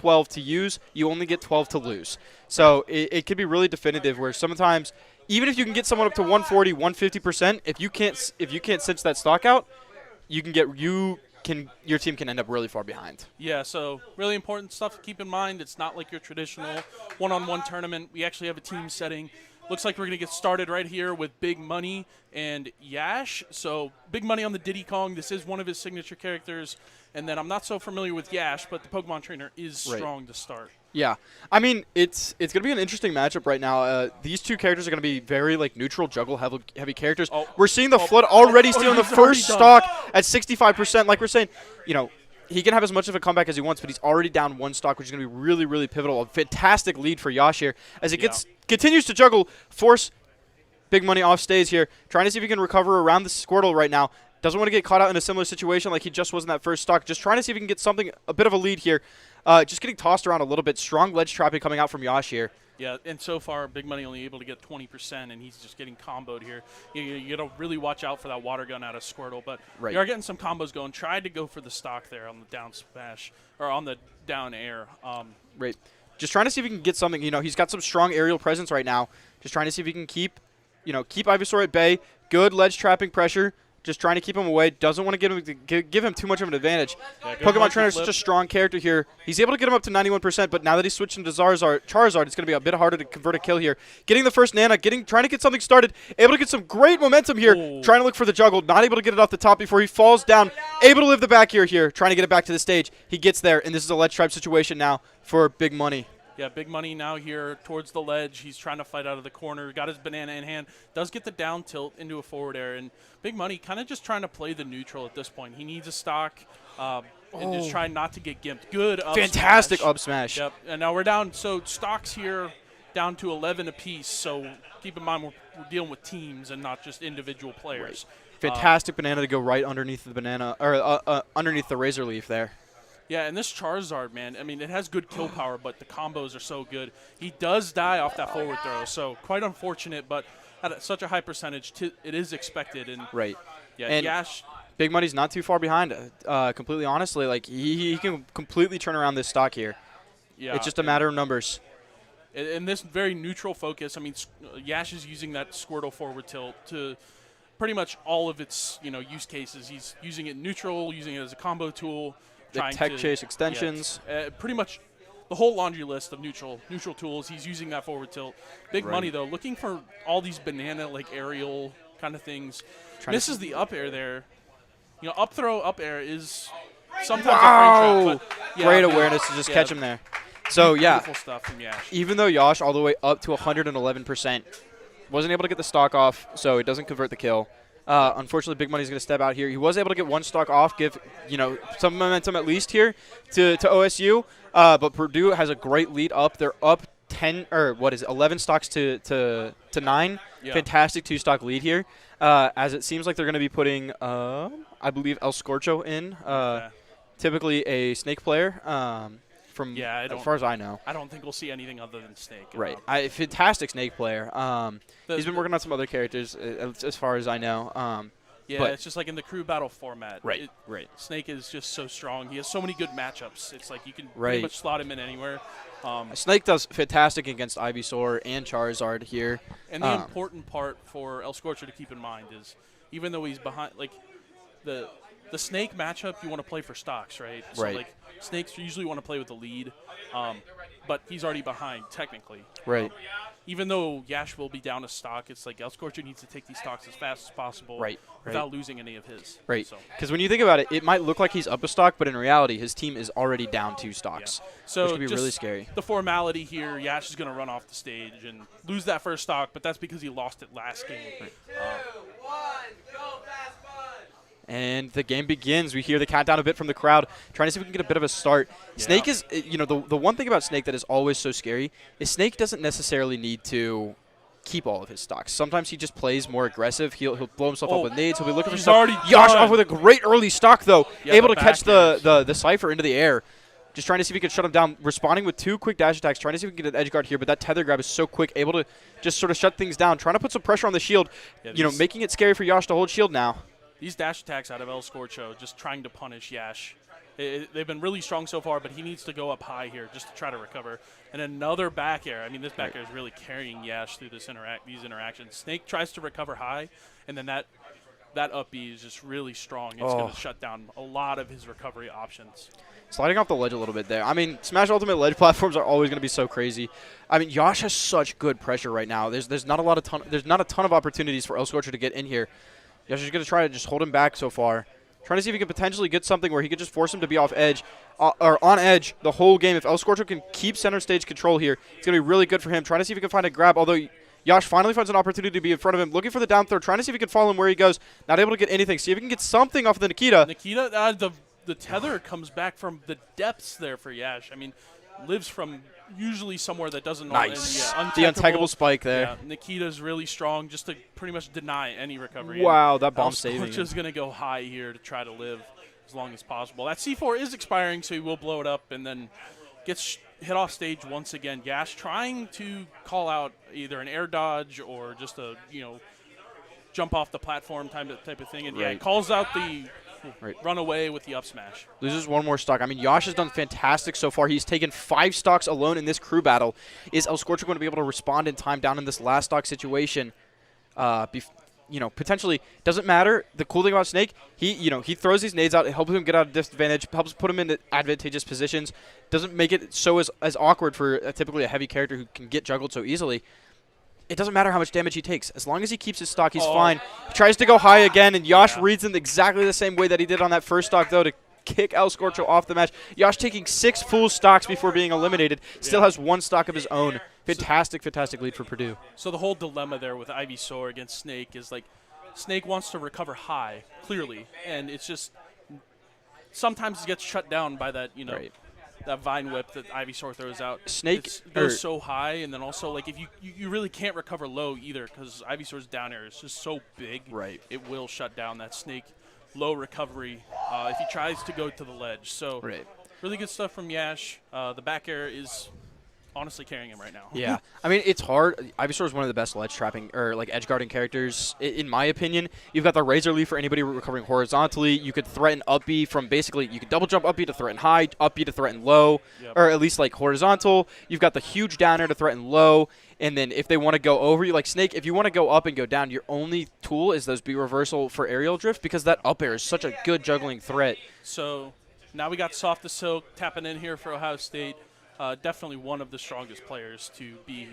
12 to use, you only get 12 to lose. So it could be really definitive where sometimes, even if you can get someone up to 140, 150%, if you can't cinch that stock out, your team can end up really far behind. Yeah, so really important stuff to keep in mind. It's not like your traditional one-on-one tournament. We actually have a team setting. Looks like we're going to get started right here with Big Money and Yash. So Big Money on the Diddy Kong. This is one of his signature characters. And then I'm not so familiar with Yash, but the Pokemon trainer is strong to start. Yeah. I mean, it's going to be an interesting matchup right now. These two characters are going to be very neutral, juggle heavy characters. We're seeing the Flood already stealing the first stock at 65%. Like we're saying, he can have as much of a comeback as he wants, but he's already down one stock, which is going to be really, really pivotal. A fantastic lead for Yash here as it continues to juggle, force Big Money off stage here, trying to see if he can recover around the Squirtle right now. Doesn't want to get caught out in a similar situation like he just was in that first stock. Just trying to see if he can get a bit of a lead here. Just getting tossed around a little bit. Strong ledge trapping coming out from Yash here. Yeah, and so far, Big Money only able to get 20%, and he's just getting comboed here. You got to really watch out for that water gun out of Squirtle, but you are getting some combos going. Tried to go for the stock there on the down smash, or on the down air. Right. Just trying to see if he can get something. He's got some strong aerial presence right now. Just trying to see if he can keep Ivysaur at bay. Good ledge trapping pressure. Just trying to keep him away. Doesn't want to give him too much of an advantage. Yeah, Pokemon Trainer is such a strong character here. He's able to get him up to 91%, but now that he's switching to Charizard, it's going to be a bit harder to convert a kill here. Getting the first Nana, trying to get something started. Able to get some great momentum here. Ooh. Trying to look for the juggle. Not able to get it off the top before he falls down. Able to live the back here. Trying to get it back to the stage. He gets there, and this is a ledge trap situation now for Big Money. Yeah, Big Money now here towards the ledge. He's trying to fight out of the corner. Got his banana in hand. Does get the down tilt into a forward air. And Big Money kind of just trying to play the neutral at this point. He needs a stock and just trying not to get gimped. Good up Fantastic smash. Up smash. Yep. And now we're down. So stocks here down to 11 apiece. So keep in mind we're dealing with teams and not just individual players. Right. Fantastic banana to go right underneath the banana or underneath the Razor Leaf there. Yeah, and this Charizard, man, I mean, it has good kill power, but the combos are so good. He does die off that forward throw, so quite unfortunate, but at such a high percentage, it is expected. And yeah, and Yash. Big Money's not too far behind, completely honestly. He can completely turn around this stock here. Yeah, it's just a matter of numbers. And this very neutral focus, I mean, Yash is using that Squirtle forward tilt to pretty much all of its use cases. He's using it neutral, using it as a combo tool. The tech chase extensions. Pretty much the whole laundry list of neutral tools. He's using that forward tilt. Big Money, though, looking for all these banana, aerial kind of things. Misses the up air there. Up throw, up air is sometimes a frame trap. But great awareness to just catch him there. So, beautiful stuff from Yash. Even though Yash all the way up to 111%, wasn't able to get the stock off, so it doesn't convert the kill. Unfortunately, Big Money's going to step out here. He was able to get one stock off, give some momentum at least here to OSU. But Purdue has a great lead up. They're up 11 stocks to 9. Yeah. Fantastic 2-stock lead here. As it seems like they're going to be putting, I believe, El Scorcho in. Typically a Snake player. As far as I know. I don't think we'll see anything other than Snake. Right. Fantastic Snake player. He's been working on some other characters as far as I know. It's just like in the crew battle format. Right. Snake is just so strong. He has so many good matchups. It's like you can pretty much slot him in anywhere. Snake does fantastic against Ivysaur and Charizard here. And the important part for El Scorcher to keep in mind is even though he's behind, the Snake matchup, you want to play for stocks, right? So, Snakes usually want to play with the lead, but he's already behind, technically. Right. Even though Yash will be down a stock, it's like El Scorcher needs to take these stocks as fast as possible without losing any of his. Right. Because when you think about it, it might look like he's up a stock, but in reality, his team is already down 2 stocks, so which could be really scary. The formality here, Yash is going to run off the stage and lose that first stock, but that's because he lost it last game. 2, 1, go fast bud. And the game begins. We hear the countdown a bit from the crowd, trying to see if we can get a bit of a start. Yeah. Snake is, the one thing about Snake that is always so scary is Snake doesn't necessarily need to keep all of his stocks. Sometimes he just plays more aggressive. He'll blow himself up with nades. He'll be looking for stuff. Yash off with a great early stock, though. Able to catch the Cypher into the air. Just trying to see if he can shut him down. Responding with 2 quick dash attacks. Trying to see if we can get an edge guard here, but that tether grab is so quick. Able to just sort of shut things down. Trying to put some pressure on the shield. Making it scary for Yash to hold shield now. These dash attacks out of El Scorcho just trying to punish Yash. They've been really strong so far, but he needs to go up high here just to try to recover. And another back air. I mean, this back air is really carrying Yash through these interactions. Snake tries to recover high, and then that up B is just really strong. It's going to shut down a lot of his recovery options. Sliding off the ledge a little bit there. I mean, Smash Ultimate ledge platforms are always going to be so crazy. I mean, Yash has such good pressure right now. There's not a ton of opportunities for El Scorcher to get in here. Yash is going to try to just hold him back so far. Trying to see if he can potentially get something where he could just force him to be off edge or on edge the whole game. If El Scorcher can keep center stage control here, it's going to be really good for him. Trying to see if he can find a grab, although Yash finally finds an opportunity to be in front of him, looking for the down throw, trying to see if he can follow him where he goes. Not able to get anything. See if he can get something off of the Nikita. The tether comes back from the depths there for Yash. I mean, lives from usually somewhere that doesn't know. Nice. The untaggable spike there. Yeah, Nikita's really strong just to pretty much deny any recovery. Wow, that bomb saving. Scorcher's going to go high here to try to live as long as possible. That C4 is expiring, so he will blow it up and then gets hit off stage once again. Yash trying to call out either an air dodge or just a, jump off the platform type of thing. And, he calls out the run away with the up smash. Loses one more stock. I mean, Yash has done fantastic so far. He's taken 5 stocks alone in this crew battle. Is El Scorcher going to be able to respond in time down in this last stock situation? Potentially doesn't matter. The cool thing about Snake, he throws these nades out. It helps him get out of disadvantage, helps put him into advantageous positions. Doesn't make it so as awkward for typically a heavy character who can get juggled so easily. It doesn't matter how much damage he takes. As long as he keeps his stock, he's fine. He tries to go high again, and Yash reads him exactly the same way that he did on that first stock, though, to kick El Scorcher off the match. Yash taking 6 full stocks before being eliminated. Still has 1 stock of his own. Fantastic lead for Purdue. So the whole dilemma there with Ivysaur against Snake is like Snake wants to recover high, clearly, and it's just sometimes it gets shut down by that, that Vine Whip that Ivysaur throws out. Snake goes so high, and then also like if you really can't recover low either because Ivysaur's down air is just so big. Right. It will shut down that Snake low recovery if he tries to go to the ledge. So really good stuff from Yash. The back air is honestly carrying him right now. Yeah. I mean, it's hard. Ivysaur is one of the best ledge trapping or like edge guarding characters in my opinion. You've got the Razor Leaf for anybody recovering horizontally. You could threaten up B from basically you could double jump up B to threaten high, up B to threaten low, or at least like horizontal. You've got the huge down air to threaten low. And then if they want to go over you, like Snake, if you want to go up and go down, your only tool is those B reversal for aerial drift because that up air is such a good juggling threat. So now we got Soft to Silk tapping in here for Ohio State. Definitely one of the strongest players to be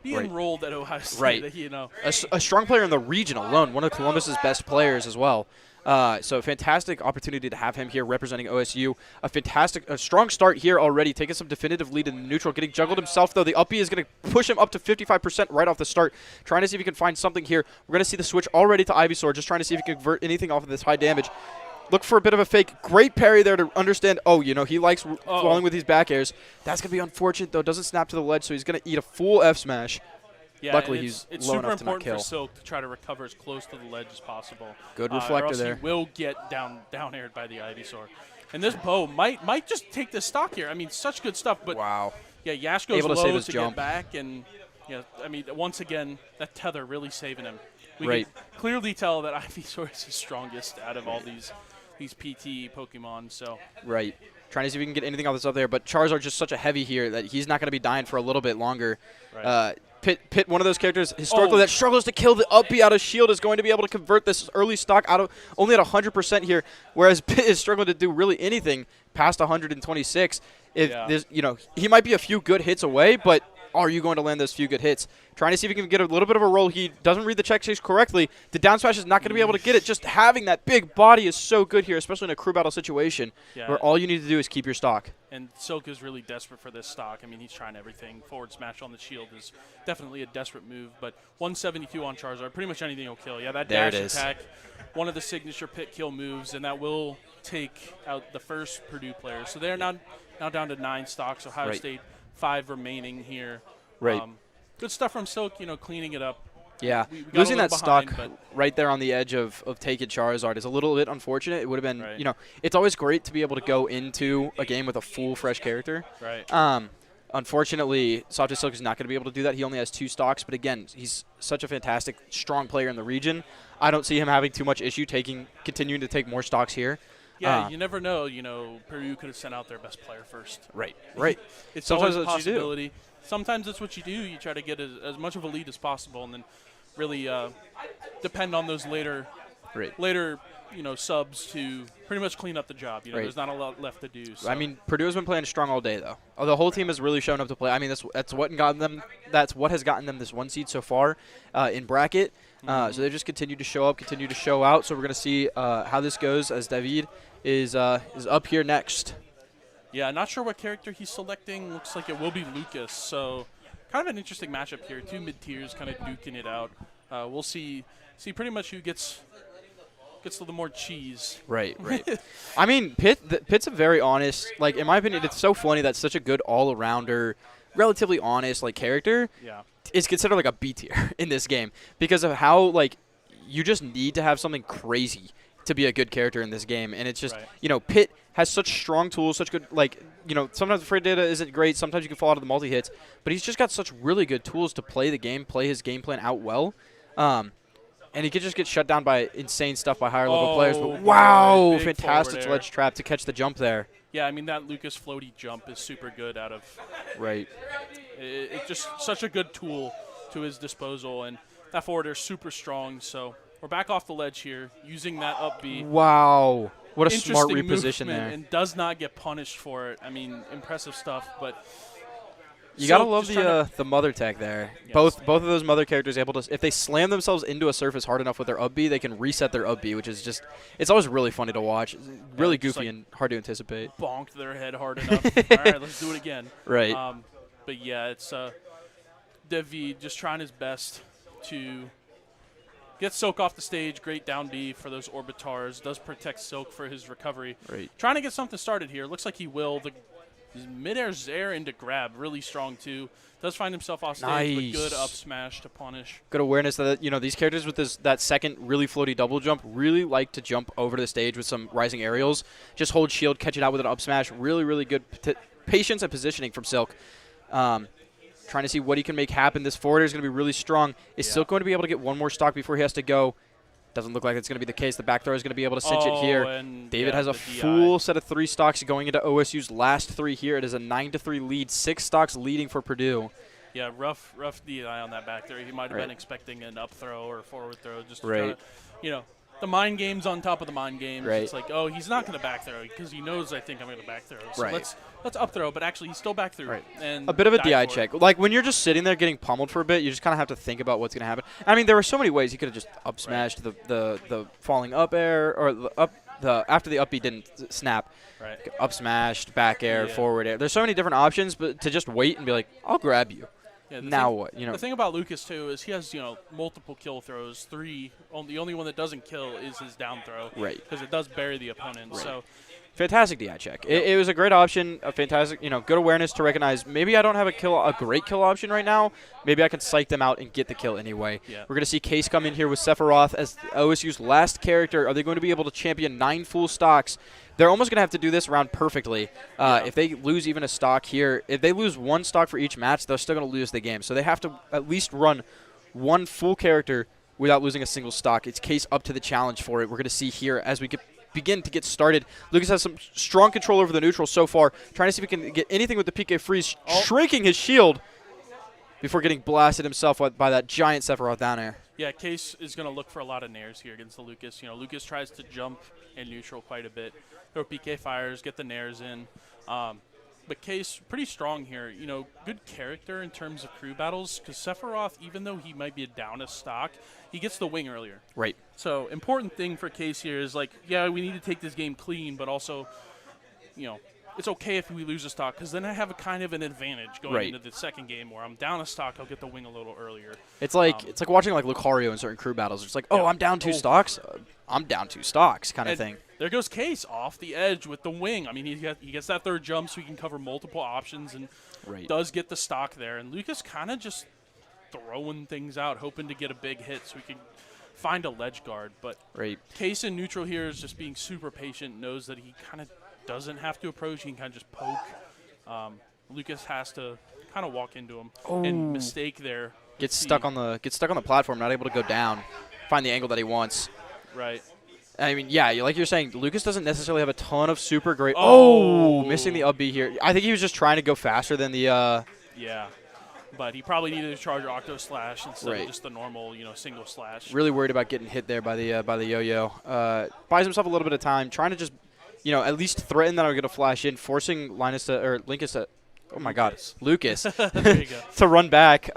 enrolled at Ohio State. Right. A strong player in the region alone, one of Columbus's best players as well. So fantastic opportunity to have him here representing OSU. A strong start here already, taking some definitive lead in the neutral, getting juggled himself though. The up B is going to push him up to 55% right off the start. Trying to see if he can find something here. We're going to see the switch already to Ivysaur, just trying to see if he can convert anything off of this high damage. Look for a bit of a fake. Great parry there to understand, he likes falling with these back airs. That's going to be unfortunate, though. Doesn't snap to the ledge, so he's going to eat a full F smash. Yeah, luckily, he's low enough to not kill. It's super important for Silk to try to recover as close to the ledge as possible. Good reflector or else there. He will get down aired by the Ivysaur. And this bow might just take this stock here. I mean, such good stuff. But wow. Yeah, Yash goes able to low save his to jump. Get back. And, once again, that tether really saving him. We Right. can clearly tell that Ivysaur is the strongest out of all these PT Pokemon. So right. Trying to see if we can get anything off this up there. But Charizard just such a heavy here that he's not going to be dying for a little bit longer. Right. Pit, one of those characters historically that struggles to kill the up B out of shield is going to be able to convert this early stock out of only at 100% here, whereas Pit is struggling to do really anything past 126. There's, he might be a few good hits away, but are you going to land those few good hits? Trying to see if he can get a little bit of a roll. He doesn't read the check chase correctly. The down smash is not going to be able to get it. Just having that big body is so good here, especially in a crew battle situation where all you need to do is keep your stock. And Silk is really desperate for this stock. I mean, he's trying everything. Forward smash on the shield is definitely a desperate move, but 172 on Charizard, pretty much anything will kill. Yeah, that dash attack, one of the signature Pit kill moves, and that will take out the first Purdue player. So they're now down to 9 stocks. Ohio State 5 remaining here. Right. Good stuff from Silk, cleaning it up. Yeah, we losing that behind, stock right there on the edge of taking Charizard is a little bit unfortunate. It would have been, it's always great to be able to go into a game with a full fresh character. Right. Unfortunately, Soft Silk is not going to be able to do that. He only has 2 stocks, but again, he's such a fantastic, strong player in the region. I don't see him having too much issue continuing to take more stocks here. Yeah, you never know. Purdue could have sent out their best player first. Right. It's Sometimes always a that's what you do. possibility. Sometimes that's what you do. You try to get as much of a lead as possible, and then really depend on those later subs to pretty much clean up the job. There's not a lot left to do. So. I mean, Purdue has been playing strong all day, though. The whole team has really shown up to play. I mean, that's what got them. That's what has gotten them this 1 seed so far in bracket. So they just continue to show up, continue to show out. So we're gonna see how this goes as David is up here next. Yeah, not sure what character he's selecting. Looks like it will be Lucas. So kind of an interesting matchup here. 2 mid-tiers kind of duking it out. We'll see pretty much who gets a little more cheese. Right. I mean, Pitt's a very honest, like, in my opinion, it's so funny that such a good all-arounder, relatively honest, like, character is considered, like, a B tier in this game because of how, like, you just need to have something crazy to be a good character in this game. And it's just, Pitt has such strong tools, such good, like, sometimes the freight data isn't great. Sometimes you can fall out of the multi-hits. But he's just got such really good tools to play the game, play his game plan out well. And he could just get shut down by insane stuff by higher level players. But wow, fantastic ledge trap to catch the jump there. Yeah, I mean, that Lucas floaty jump is super good out of. Right. It's just such a good tool to his disposal. And that forward air is super strong. So we're back off the ledge here using that up B. Wow. What a smart reposition there. And does not get punished for it. I mean, impressive stuff. But you gotta love the mother tech there. Yes. Both of those mother characters able to, if they slam themselves into a surface hard enough with their up B, they can reset their up B, which is just, it's always really funny to watch. Really goofy and hard to anticipate. Bonked their head hard enough. All right, let's do it again. Right. But yeah, it's David just trying his best to get Silk off the stage. Great down B for those Orbitars. Does protect Silk for his recovery. Right. Trying to get something started here. Looks like he will. His mid-air Zair into grab, really strong too. Does find himself off stage with good up smash to punish. Good awareness that these characters with that second really floaty double jump really like to jump over to the stage with some rising aerials. Just hold shield, catch it out with an up smash. Really, really good patience and positioning from Silk. Trying to see what he can make happen. This forward air is going to be really strong. Is Silk going to be able to get one more stock before he has to go? Doesn't look like it's going to be the case. The back throw is going to be able to cinch it here. David has a full set of 3 stocks going into OSU's last 3 here. It is a 9-3 lead, 6 stocks leading for Purdue. Yeah, rough DI on that back throw. He might have been expecting an up throw or forward throw. Just to the mind games on top of the mind games. Right. It's like, oh, he's not going to back throw because he knows I think I'm going to back throw. So let's up throw, but actually he's still back through. Right. And a bit of a DI check. Like when you're just sitting there getting pummeled for a bit, you just kind of have to think about what's going to happen. I mean, there were so many ways he could have just up smashed the falling up air or after the up B didn't snap. Right. Up smashed, back air, forward air. There's so many different options, but to just wait and be like, I'll grab you. Yeah, now what? The thing about Lucas too is he has multiple kill throws. 3. The only one that doesn't kill is his down throw. Right. Because it does bury the opponent. Right. So. Fantastic DI check. It was a great option. A fantastic, good awareness to recognize. Maybe I don't have a great kill option right now. Maybe I can psych them out and get the kill anyway. Yeah. We're gonna see Case come in here with Sephiroth as OSU's last character. Are they going to be able to champion 9 full stocks? They're almost going to have to do this round perfectly. If they lose even a stock here, if they lose 1 stock for each match, they're still going to lose the game. So they have to at least run 1 full character without losing a single stock. It's Case up to the challenge for it. We're going to see here as we begin to get started. Lucas has some strong control over the neutral so far. Trying to see if he can get anything with the PK freeze, shrinking his shield before getting blasted himself by that giant Sephiroth down air. Yeah, Case is going to look for a lot of nairs here against the Lucas. Lucas tries to jump in neutral quite a bit. Throw PK fires, get the nairs in. But Case, pretty strong here. Good character in terms of crew battles because Sephiroth, even though he might be down a stock, he gets the wing earlier. Right. So important thing for Case here is we need to take this game clean, but also, it's okay if we lose a stock because then I have a kind of an advantage going into the second game where I'm down a stock, I'll get the wing a little earlier. It's like watching Lucario in certain crew battles. It's like, I'm down 2 stocks. I'm down 2 stocks kind of thing. There goes Case off the edge with the wing. I mean, he gets that 3rd jump so he can cover multiple options and does get the stock there. And Lucas kind of just throwing things out, hoping to get a big hit so we can find a ledge guard. But Case in neutral here is just being super patient, knows that he kind of doesn't have to approach. He can kind of just poke. Lucas has to kind of walk into him and mistake there. Gets stuck on the platform, not able to go down, find the angle that he wants. Right. I mean, yeah, like you're saying, Lucas doesn't necessarily have a ton of super great. Oh, missing the up B here. I think he was just trying to go faster than the. Yeah, but he probably needed to charge Octo Slash instead Right. of just the normal, single slash. Really worried about getting hit there by the yo-yo. Buys himself a little bit of time, trying to just, at least threaten that I'm going to flash in, forcing Linus to or Linkus to. Oh my God, Lucas There you go. to run back.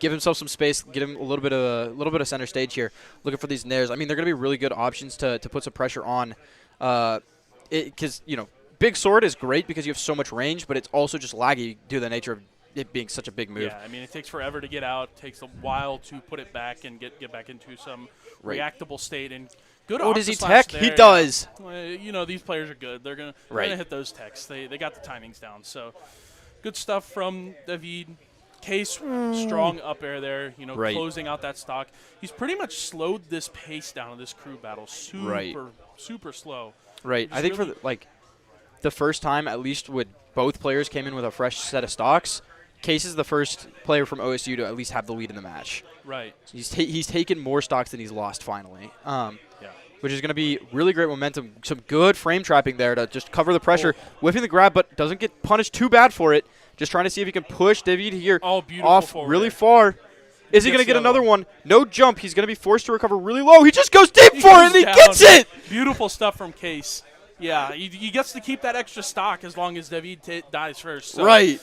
Give himself some space, get him a little bit of center stage here. Looking for these nairs. I mean, they're going to be really good options to put some pressure on. Because big sword is great because you have so much range, but it's also just laggy due to the nature of it being such a big move. Yeah, I mean, it takes forever to get out. Takes a while to put it back and get back into some reactable state. And good. Oh, does he Octoslash tech? there. He does. These players are good. They're gonna hit those techs. They got the timings down. So good stuff from David. Case strong up air there, closing out that stock. He's pretty much slowed this pace down in this crew battle. Super slow. Right. I think for the first time, at least with both players came in with a fresh set of stocks, Case is the first player from OSU to at least have the lead in the match. Right. He's taken more stocks than he's lost finally. Yeah. Which is going to be really great momentum. Some good frame trapping there to just cover the pressure. Whiffing the grab, but doesn't get punished too bad for it. Just trying to see if he can push David here off really far. Is he going to get another one? No jump. He's going to be forced to recover really low. He just goes deep for it, and he gets it! Beautiful stuff from Case. Yeah, he gets to keep that extra stock as long as David dies first. So. Right.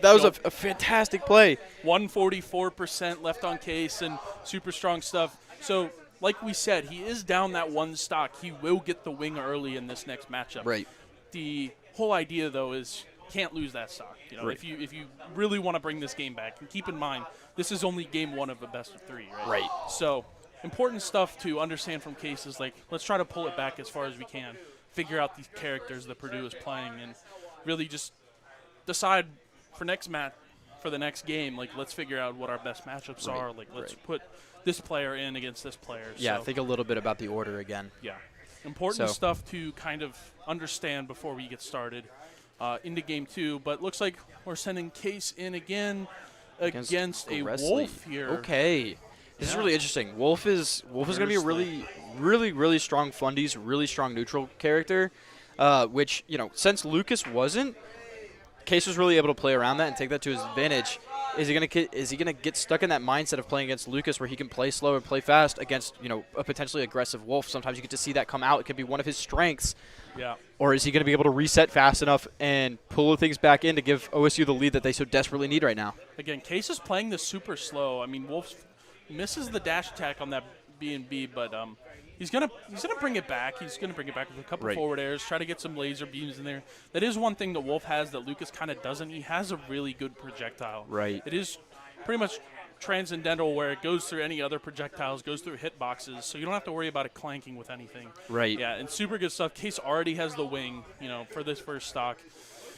That was a fantastic play. 144% left on Case and super strong stuff. So, like we said, he is down that one stock. He will get the wing early in this next matchup. Right. The whole idea, though, is can't lose that stock. If you really want to bring this game back, and keep in mind this is only game one of a best of three, right? Right. So important stuff to understand from cases. Let's try to pull it back as far as we can, figure out these characters that Purdue is playing, and really just decide for the next game. Let's figure out what our best matchups are. Let's put this player in against this player. Yeah, so, think a little bit about the order again. Yeah, important stuff to kind of understand before we get started. Into game two, but looks like we're sending Case in again against a Wolf here. Okay. This is really interesting. Wolf is going to be a really strong fundies, really strong neutral character, which, since Lucas wasn't, Case was really able to play around that and take that to his advantage. Is he gonna get stuck in that mindset of playing against Lucas where he can play slow and play fast against, a potentially aggressive Wolf? Sometimes you get to see that come out. It can be one of his strengths. Yeah. Or is he going to be able to reset fast enough and pull things back in to give OSU the lead that they so desperately need right now? Again, Case is playing this super slow. I mean, Wolf misses the dash attack on that B&B, but he's gonna bring it back. He's gonna bring it back with a couple forward airs, try to get some laser beams in there. That is one thing that Wolf has that Lucas kind of doesn't. He has a really good projectile. Right. It is pretty much transcendental where it goes through any other projectiles, goes through hitboxes, so you don't have to worry about it clanking with anything. Right. Yeah, and super good stuff. Case already has the wing, for this first stock.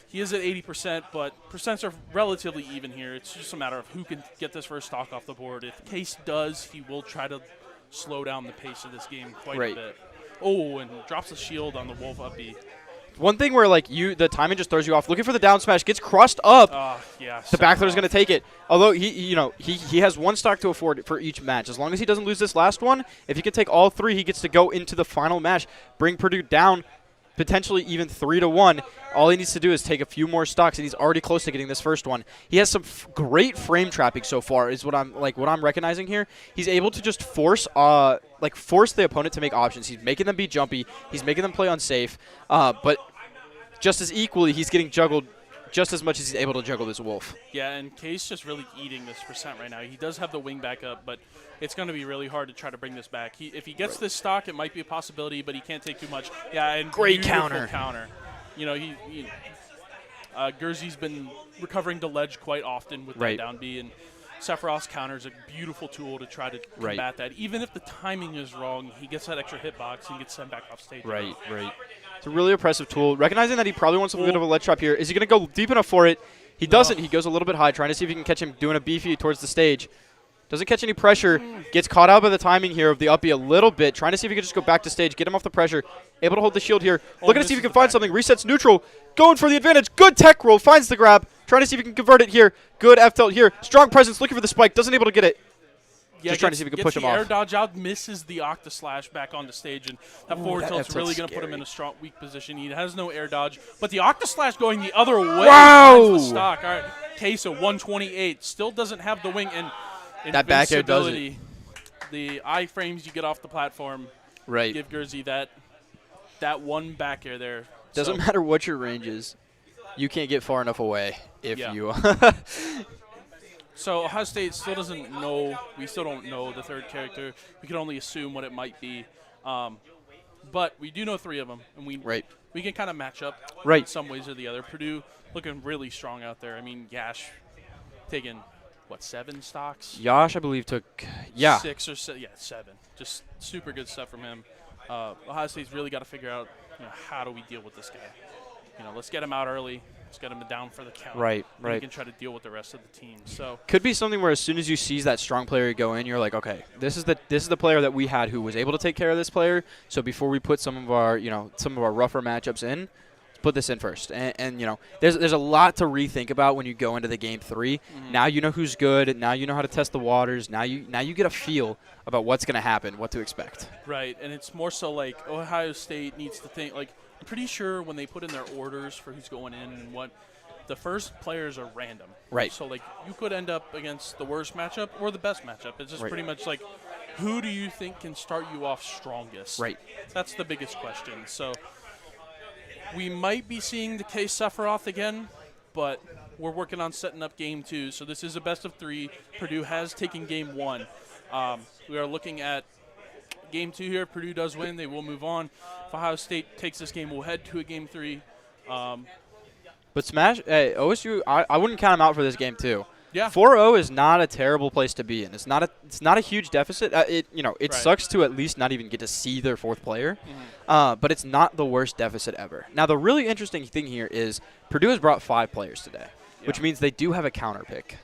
He is at 80%, but percents are relatively even here. It's just a matter of who can get this first stock off the board. If Case does, he will try to slow down the pace of this game quite a bit. Oh, and drops a shield on the Wolf up B. One thing where the timing just throws you off. Looking for the down smash, gets crossed up. The back throw is going to take it. Although he has one stock to afford for each match. As long as he doesn't lose this last one, if he can take all three, he gets to go into the final match, bring Purdue down, potentially even 3-1. All he needs to do is take a few more stocks, and he's already close to getting this first one. He has some great frame trapping so far. Is what I'm recognizing here. He's able to just force the opponent to make options. He's making them be jumpy. He's making them play unsafe. But just as equally, he's getting juggled just as much as he's able to juggle this Wolf. Yeah, and Case just really eating this percent right now. He does have the wing back up, but it's going to be really hard to try to bring this back. If he gets this stock, it might be a possibility, but he can't take too much. Yeah, and great counter. Gursey's been recovering to ledge quite often with that down B, and Sephiroth's counter is a beautiful tool to try to combat that. Even if the timing is wrong, he gets that extra hitbox and gets sent back off stage. Right. It's a really impressive tool. Recognizing that he probably wants a bit of a ledge trap here. Is he going to go deep enough for it? He doesn't. He goes a little bit high, trying to see if he can catch him doing a beefy towards the stage. Doesn't catch any pressure. Gets caught out by the timing here of the up B a little bit. Trying to see if he can just go back to stage, get him off the pressure. Able to hold the shield here. Looking to see if he can find something. Resets neutral. Going for the advantage. Good tech roll. Finds the grab. Trying to see if he can convert it here. Good F tilt here. Strong presence. Looking for the spike. Doesn't able to get it. Just trying to see if we can push him Gets the air off. dodge out, misses the Octa-Slash back on the stage, and that forward tilt's that's really going to put him scary. in a strong, weak position. He has no air dodge, but the Octa-Slash going the other way Wow! finds the stock. All right, Case at 128, still doesn't have the wing, and That back air does it. invincibility. The iframes you get off the platform Right. give Guernsey that one back air there. Doesn't matter what your range is. You can't get far enough away if Yeah. you. So Ohio State still doesn't know. We still don't know the third character. We can only assume what it might be. But we do know 3 of them, and we can kind of match up in some ways or the other. Purdue looking really strong out there. I mean, Yash taking, 7 stocks? Yash, I believe, took 6 or 7. Yeah, 7. Just super good stuff from him. Ohio State's really got to figure out, how do we deal with this guy? Let's get him out early. Let's get him down for the count. Right. We can try to deal with the rest of the team. So could be something where as soon as you see that strong player go in, you're like, okay, this is the player that we had who was able to take care of this player. So before we put some of our rougher matchups in, let's put this in first. And there's a lot to rethink about when you go into the game 3. Mm-hmm. Now you know who's good. Now you know how to test the waters. Now you get a feel about what's going to happen, what to expect. Right, and it's more so like Ohio State needs to think like. I'm pretty sure when they put in their orders for who's going in and what, the first players are random. Right. So, like, you could end up against the worst matchup or the best matchup. It's just pretty much like, who do you think can start you off strongest? Right. That's the biggest question. So, we might be seeing the Case Sephiroth again, but we're working on setting up game 2. So, this is a best of 3. Purdue has taken game 1. We are looking at game 2 here. If Purdue does win, they will move on. If Ohio State takes this game, we'll head to a game 3. But OSU, I wouldn't count them out for this game too. Yeah. 4-0 is not a terrible place to be in. It's not a huge deficit. It Right. sucks to at least not even get to see their 4th player. But it's not the worst deficit ever. Now the really interesting thing here is Purdue has brought 5 players today, which means they do have a counter pick.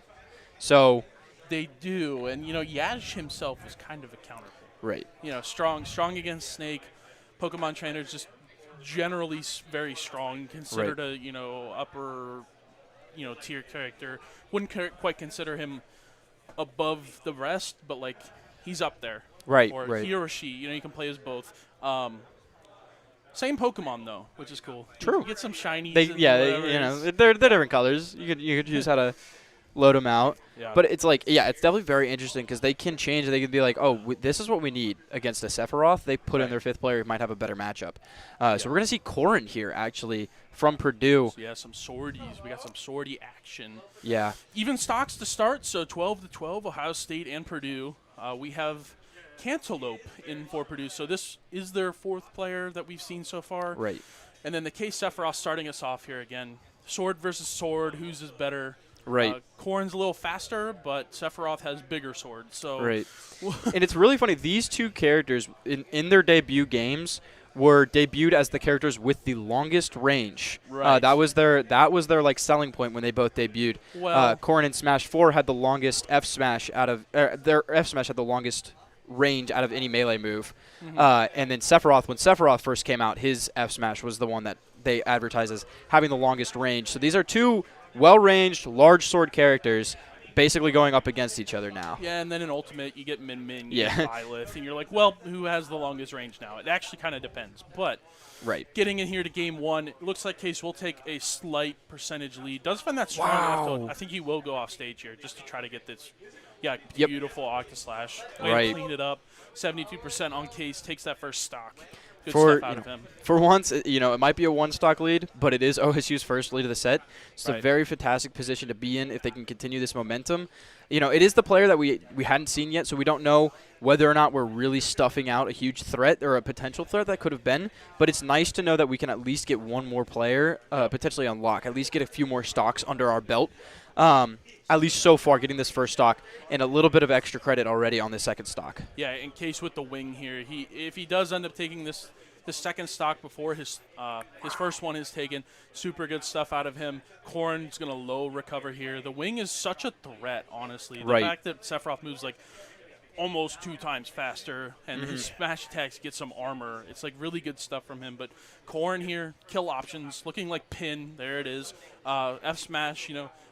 So They do, and Yash himself is kind of a counter. right. Strong against Snake. Pokemon trainers just generally very strong. Considered a upper tier character. Wouldn't quite consider him above the rest, but like he's up there. Right. Or right. he or she. You can play as both. Same Pokemon though, which is cool. True. You get some shinies. They're different colors. You could choose how to load them out. Yeah. But it's like, it's definitely very interesting because they can change. They could be like, this is what we need against a Sephiroth. They put in their 5th player who might have a better matchup. So we're going to see Corin here, actually, from Purdue. So some swordies. We got some swordy action. Yeah. Even stocks to start, so 12-12, Ohio State and Purdue. We have Cantaloupe in for Purdue, so this is their 4th player that we've seen so far. Right. And then the Case Sephiroth starting us off here again. Sword versus sword, whose is better? Right. Corin's a little faster, but Sephiroth has bigger swords. So Right. And it's really funny. These 2 characters, in their debut games, were debuted as the characters with the longest range. Right. That was their like selling point when they both debuted. Well, Corrin in Smash 4 had the longest F Smash out of their F Smash had the longest range out of any melee move. And then Sephiroth, when Sephiroth first came out, his F Smash was the one that they advertised as having the longest range. So these are 2 well-ranged, large sword characters basically going up against each other now. Yeah, and then in Ultimate, you get Min, you Yeah. get Byleth, and you're like, well, who has the longest range now? It actually kind of depends. But Right. getting in here to game 1, it looks like Case will take a slight percentage lead. Does find that strong enough to, I think he will go off stage here just to try to get this beautiful Octa-Slash. Way Right. to clean it up. 72% on Case, takes that first stock. Good For, stuff out of him. For once, it might be a 1-stock lead, but it is OSU's first lead of the set. It's a Right. very fantastic position to be in if they can continue this momentum. It is the player that we hadn't seen yet, so we don't know whether or not we're really stuffing out a huge threat or a potential threat that could have been. But it's nice to know that we can at least get one more player potentially unlock, at least get a few more stocks under our belt. At least so far, getting this first stock and a little bit of extra credit already on this 2nd stock. Yeah, in Case with the wing here, if he does end up taking the 2nd stock before his first one is taken, super good stuff out of him. Corin's going to low recover here. The wing is such a threat, honestly. The Right. fact that Sephiroth moves like almost 2 times faster, and his smash attacks get some armor. It's like really good stuff from him. But Corrin here, kill options, looking like pin. There it is. F smash,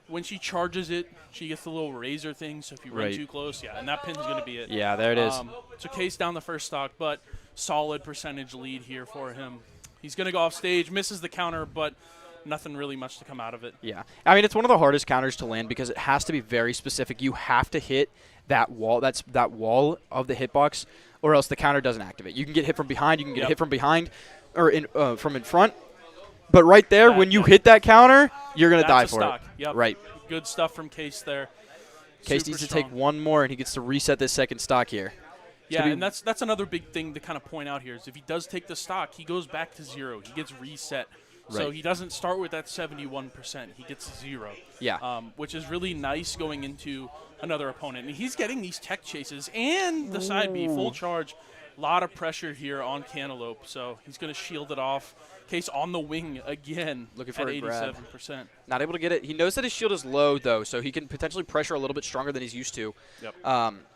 when she charges it, she gets the little razor thing. So if you run too close, and that pin's going to be it. Yeah, there it is. So Case down the first stock, but solid percentage lead here for him. He's going to go off stage, misses the counter, but nothing really much to come out of it. Yeah. I mean, it's one of the hardest counters to land because it has to be very specific. You have to hit that wall. That's that wall of the hitbox, or else the counter doesn't activate. You can get hit from behind. You can get hit from behind or from in front. But right there, when you hit that counter, you're going to die for stock. it. Right. Good stuff from Case there. Case Super needs to strong. take one more, and he gets to reset this second stock here. Yeah, and that's another big thing to kind of point out here is if he does take the stock, he goes back to 0. He gets reset. So he doesn't start with that 71%. He gets 0. Yeah. Which is really nice going into another opponent. And he's getting these tech chases and the side B full charge. A lot of pressure here on Cantaloupe. So he's going to shield it off. Case on the wing again. Looking for at a grab. 87%. Not able to get it. He knows that his shield is low, though, so he can potentially pressure a little bit stronger than he's used to. Yep.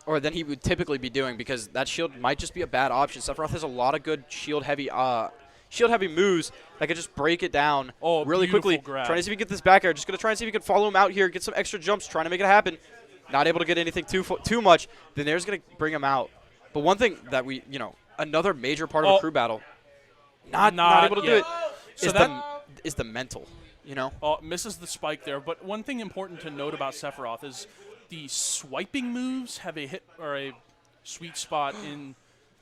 Or than he would typically be doing, because that shield might just be a bad option. Sephiroth has a lot of good shield-heavy moves that could just break it down really quickly. Grab. Trying to see if he can get this back air. Just going to try and see if he can follow him out here, get some extra jumps, trying to make it happen. Not able to get anything too much. Then there's going to bring him out. But one thing that we, another major part of a crew battle, not able to do it, is the mental, Misses the spike there. But one thing important to note about Sephiroth is the swiping moves have a hit or a sweet spot in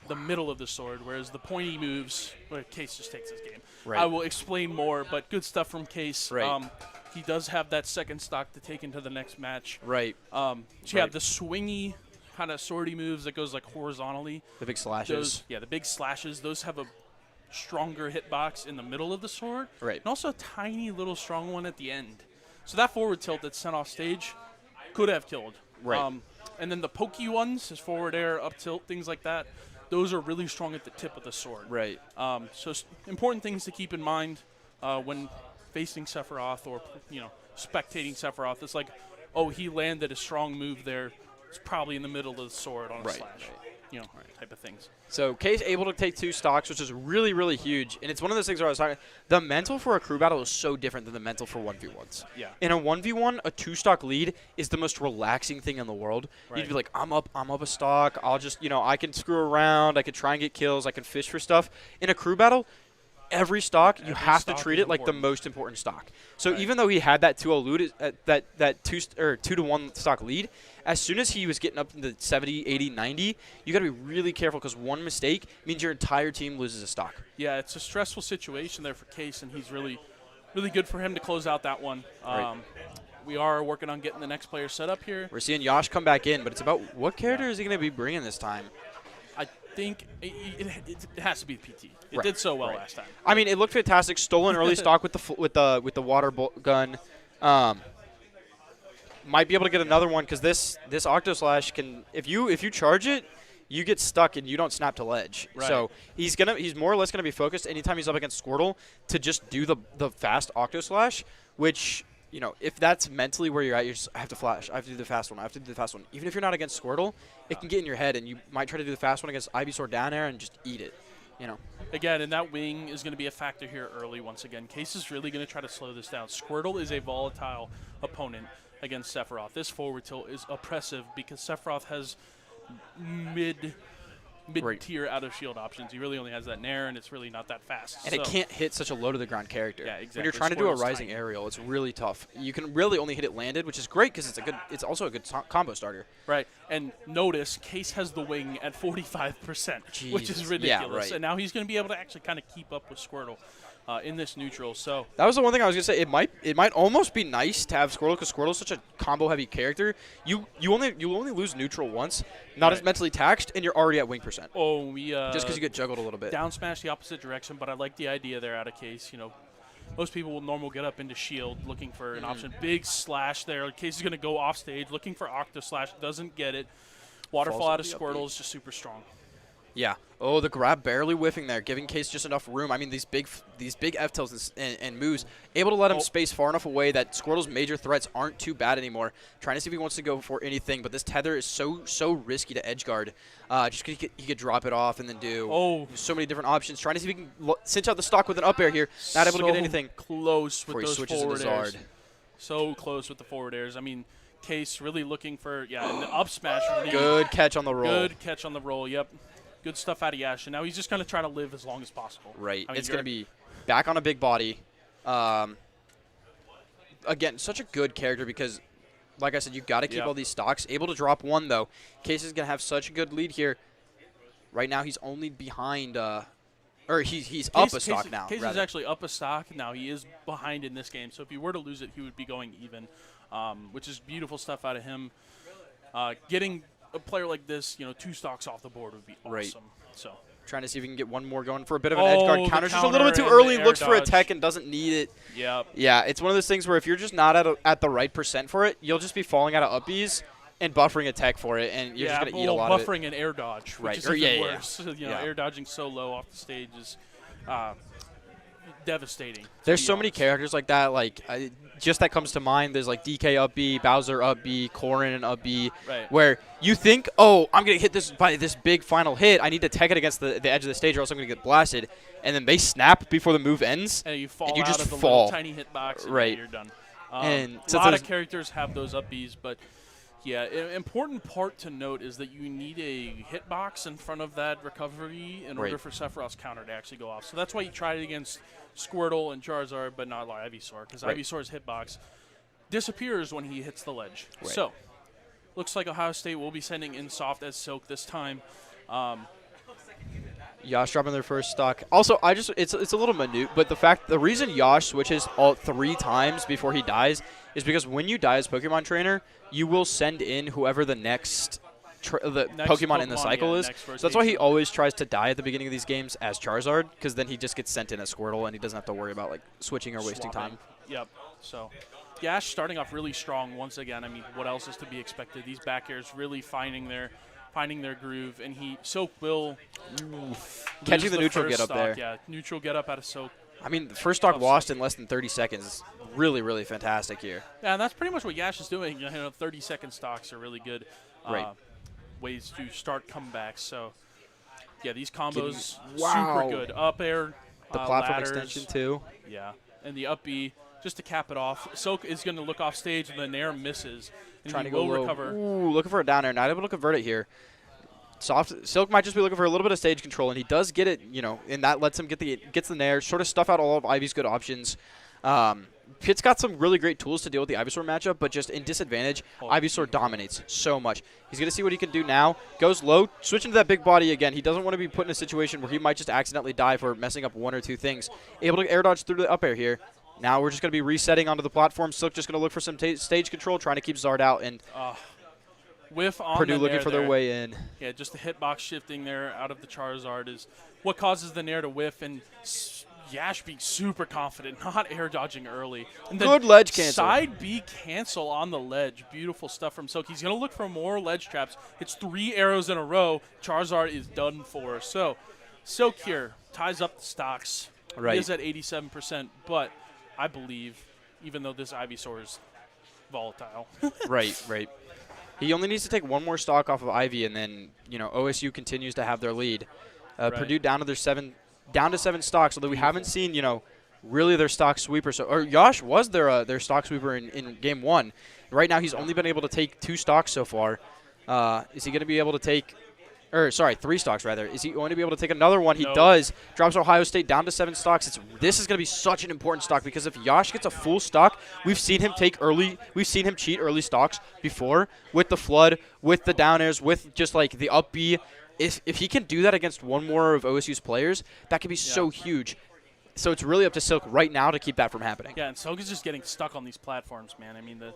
the middle of the sword, whereas the pointy moves, Case just takes this game. Right. I will explain more, but good stuff from Case. Right. He does have that second stock to take into the next match. Right. So you have the swingy kind of swordy moves that goes like horizontally. The big slashes. The big slashes. Those have a stronger hitbox in the middle of the sword. Right. And also a tiny little strong one at the end. So that forward tilt that's sent off stage could have killed. Right. And then the pokey ones, his forward air, up tilt, things like that, those are really strong at the tip of the sword. Right. So important things to keep in mind when facing Sephiroth or, spectating Sephiroth. It's like, he landed a strong move there. It's probably in the middle of the sword on a slash. Type of things. So Case able to take 2 stocks, which is really, really huge. And it's one of those things where I was talking, the mental for a crew battle is so different than the mental for 1v1s. Yeah. In a 1v1, a 2-stock lead is the most relaxing thing in the world. Right. You'd be like, I'm up a stock. I'll just, I can screw around. I can try and get kills. I can fish for stuff. In a crew battle, every stock, you have to treat it like the most important stock. So even though he had that 2-0 lead, that 2-to-1 stock lead, as soon as he was getting up into 70, 80, 90, you got to be really careful because one mistake means your entire team loses a stock. Yeah, it's a stressful situation there for Case, and he's really, really good for him to close out that one. We are working on getting the next player set up here. We're seeing Yash come back in, but it's about what character is he going to be bringing this time? I think it has to be PT. It did so well last time. I mean, it looked fantastic. Stolen early stock with the water gun. Might be able to get another one because this Octo Slash can, if you charge it, you get stuck and you don't snap to ledge. Right. So he's more or less gonna be focused anytime he's up against Squirtle to just do the fast Octo Slash, which if that's mentally where you're at, I have to flash. I have to do the fast one. I have to do the fast one. Even if you're not against Squirtle, it can get in your head and you might try to do the fast one against Ivysaur down air and just eat it. Again, and that wing is going to be a factor here early once again. Case is really going to try to slow this down. Squirtle is a volatile opponent against Sephiroth. This forward tilt is oppressive because Sephiroth has mid-tier out of shield options. He really only has that Nair, and it's really not that fast. And it can't hit such a low-to-the-ground character. Yeah, exactly. When you're trying to do a Squirtle's rising tiny. aerial, it's really tough. You can really only hit it landed, which is great because it's also a good combo starter. Right, and notice Case has the wing at 45%, which is ridiculous. Yeah, right. And now he's going to be able to actually kind of keep up with Squirtle in this neutral. So that was the one thing I was gonna say. It might almost be nice to have Squirtle because Squirtle's such a combo-heavy character. You only lose neutral once, not as mentally taxed, and you're already at wing percent. We just because you get juggled a little bit. Down smash the opposite direction, but I like the idea there out of Case. Most people will normally get up into shield looking for an option. Big slash there. Case is going to go off stage looking for Octo Slash. Doesn't get it. Waterfall out of Squirtle is just super strong. Yeah. Oh, the grab barely whiffing there, giving Case just enough room. I mean, these big F tilts and moves, able to let him space far enough away that Squirtle's major threats aren't too bad anymore. Trying to see if he wants to go for anything, but this tether is so risky to edge guard. Just 'cause he could drop it off and then do so many different options. Trying to see if he can cinch out the stock with an up air here. Not able to get anything. Close with those switches forward into airs. Zard. So close with the forward airs. I mean, Case really looking for, and the up smash. Really Good catch on the roll. Good catch on the roll, yep. Good stuff out of Yash. And now he's just going to try to live as long as possible. Right. I mean, it's going to be back on a big body. Again, such a good character because, like I said, you've got to keep all these stocks. Able to drop one, though. Case is going to have such a good lead here. Right now, he's only behind or he's up a stock now. Case is actually up a stock now. He is behind in this game. So if he were to lose it, he would be going even, which is beautiful stuff out of him. Getting a player like this, 2 stocks off the board would be awesome. Right. So trying to see if he can get one more going for a bit of an edge guard. the Counters just a little bit counter too early. and the Looks air for a dodge. tech and doesn't need it. Yep. Yeah, it's one of those things where if you're just not at the right percent for it, you'll just be falling out of uppies and buffering a tech for it, and you're just going to eat a lot of it. buffering an air dodge, which Right. is Or, even worse. yeah. Air dodging so low off the stage is devastating. There's so many characters like that. Like just that comes to mind. There's like DK up B, Bowser up B, Corrin up B, where you think, oh, I'm gonna hit this by this big final hit. I need to tech it against the edge of the stage, or else I'm gonna get blasted. And then they snap before the move ends, and you fall and you out just of the fall. little tiny hitbox, and Right. you're done. And a lot of characters have those up Bs, but yeah, an important part to note is that you need a hitbox in front of that recovery in order for Sephiroth's counter to actually go off. So that's why you tried it against Squirtle and Charizard, but not like Ivysaur, because Ivysaur's hitbox disappears when he hits the ledge. So, looks like Ohio State will be sending in soft as Silk this time. Yash dropping their first stock. Also, it's a little minute, but the reason Yash switches all 3 times before he dies is because when you die as Pokemon trainer, you will send in whoever the next Pokemon in the cycle is. So that's why he always tries to die at the beginning of these games as Charizard, because then he just gets sent in as Squirtle and he doesn't have to worry about like switching or wasting time. Yep. So Yash starting off really strong once again. I mean, what else is to be expected? These back airs really finding their groove, and Silk will catching the neutral get up there. Yeah, neutral get up out of Silk. I mean, the first stock lost in less than 30 seconds. Really, really fantastic here. Yeah, and that's pretty much what Yash is doing. 30-second stocks are really good ways to start comebacks. So, yeah, these combos super good. Up air, the platform ladders, extension too. Yeah, and the up B just to cap it off. Silk is going to look off stage, and the Nair misses. And Trying to go go recover. Ooh, looking for a down air. Not able to convert it here. Silk might just be looking for a little bit of stage control, and he does get it, and that lets him gets the Nair, sort of stuff out all of Ivy's good options. Pitt's got some really great tools to deal with the Ivysaur matchup, but just in disadvantage, Ivysaur dominates so much. He's going to see what he can do now. Goes low, switching to that big body again. He doesn't want to be put in a situation where he might just accidentally die for messing up 1 or 2 things. Able to air dodge through the up air here. Now we're just going to be resetting onto the platform. Silk just going to look for some stage control, trying to keep Zard out, and whiff on Purdue the looking Nair for their way in. Yeah, just the hitbox shifting there out of the Charizard is what causes the Nair to whiff, and Yash being super confident, not air dodging early. And Good ledge cancel. Side B cancel on the ledge. Beautiful stuff from Silk. He's going to look for more ledge traps. It's 3 arrows in a row. Charizard is done for. So Silk here ties up the stocks. Right. He is at 87%, but I believe, even though this Ivysaur is volatile. Right. He only needs to take 1 more stock off of Ivy, and then OSU continues to have their lead. Purdue down to 7 stocks, although we haven't seen really their stock sweeper. Or Yash was their stock sweeper in game 1. Right now he's only been able to take 2 stocks so far. Is he going to be able to take? 3 stocks rather. Is he going to be able to take another one? He does. Drops Ohio State down to 7 stocks. This is going to be such an important stock because if Yash gets a full stock, we've seen him cheat early stocks before with the flood, with the down airs, with just like the up B. If he can do that against one more of OSU's players, that could be so huge. So it's really up to Silk right now to keep that from happening. Yeah, and Silk is just getting stuck on these platforms, man. I mean, the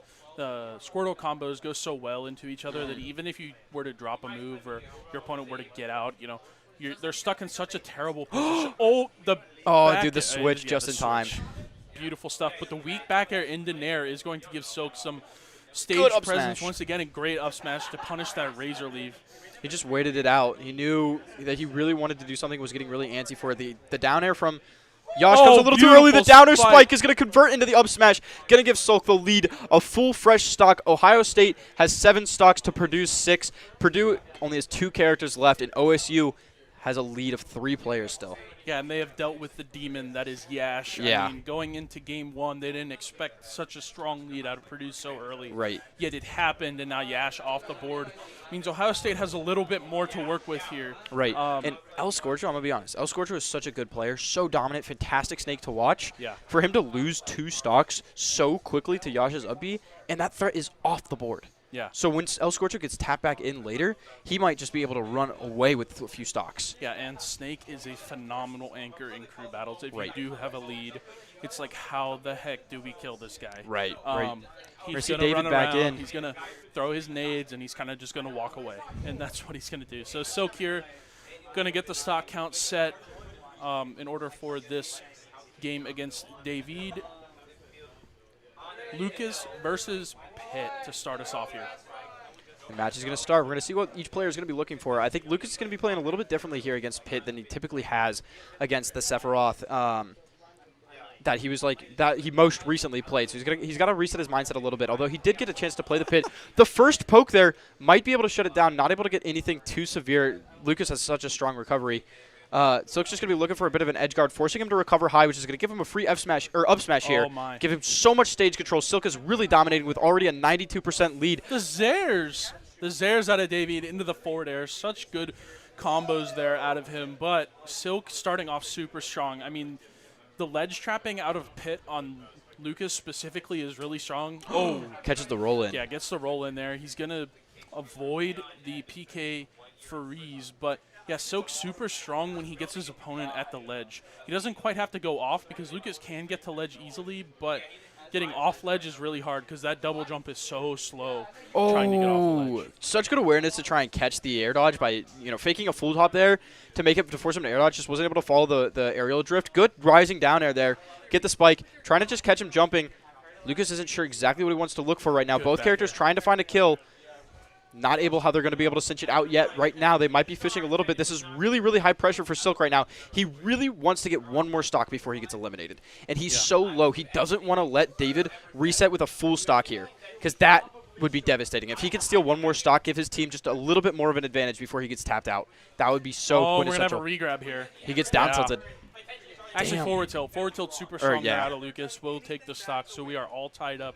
Squirtle combos go so well into each other that even if you were to drop a move or your opponent were to get out, they're stuck in such a terrible position. The switch just in time. Beautiful stuff. But the weak back air into Nair is going to give Silk some stage Good up presence smash. once again, and great up smash to punish that razor leave. He just waited it out. He knew that he really wanted to do something, was getting really antsy for it. The down air from Yash comes a little too early. The down air spike is going to convert into the up smash. Going to give Silk the lead. A full fresh stock. Ohio State has 7 stocks to Purdue's 6. Purdue only has 2 characters left, and OSU has a lead of 3 players still. Yeah, and they have dealt with the demon that is Yash. Yeah. I mean, going into game 1, they didn't expect such a strong lead out of Purdue so early. Right. Yet it happened, and now Yash off the board. Means Ohio State has a little bit more to work with here. Right. And El Scorcho, I'm going to be honest. El Scorcho is such a good player, so dominant, fantastic snake to watch. Yeah. For him to lose 2 stocks so quickly to Yash's up B, and that threat is off the board. Yeah. So when El Scorcho gets tapped back in later, he might just be able to run away with a few stocks. Yeah, and Snake is a phenomenal anchor in crew battles. If Right. you do have a lead, it's like, how the heck do we kill this guy? Right. He's see going to David run back around. in. He's going to throw his nades, and he's kind of just going to walk away. And that's what he's going to do. So Silk here going to get the stock count set in order for this game against David. Lucas versus Pitt to start us off here. The match is going to start. We're going to see what each player is going to be looking for. I think Lucas is going to be playing a little bit differently here against Pitt than he typically has against the Sephiroth that he most recently played. So he's got to reset his mindset a little bit. Although he did get a chance to play the Pitt, the first poke there might be able to shut it down. Not able to get anything too severe. Lucas has such a strong recovery. Silk's just going to be looking for a bit of an edge guard, forcing him to recover high, which is going to give him a free F smash or up smash here. Oh my. Give him so much stage control. Silk is really dominating with already a 92% lead. The Zares out of David into the forward air. Such good combos there out of him. But Silk starting off super strong. I mean, the ledge trapping out of Pitt on Lucas specifically is really strong. Oh, Catches the roll in. yeah, gets the roll in there. He's going to avoid the PK freeze, but yeah, Silk's super strong when he gets his opponent at the ledge. He doesn't quite have to go off because Lucas can get to ledge easily, but getting off ledge is really hard because that double jump is so slow trying to get off the ledge. Such good awareness to try and catch the air dodge by faking a full top there to force him to air dodge. Just wasn't able to follow the aerial drift. Good rising down air there. Get the spike. Trying to just catch him jumping. Lucas isn't sure exactly what he wants to look for right now. Good Both back characters air. trying to find a kill. Not able how they're going to be able to cinch it out yet. Right now, they might be fishing a little bit. This is really, really high pressure for Silk right now. He really wants to get one more stock before he gets eliminated. And he's so low, he doesn't want to let David reset with a full stock here because that would be devastating. If he could steal one more stock, give his team just a little bit more of an advantage before he gets tapped out, that would be so We're going to have a quintessential. regrab here. He gets down tilted. Actually, Damn. forward tilt. Forward tilt super strong there yeah. out of Lucas. We'll take the stock, so we are all tied up.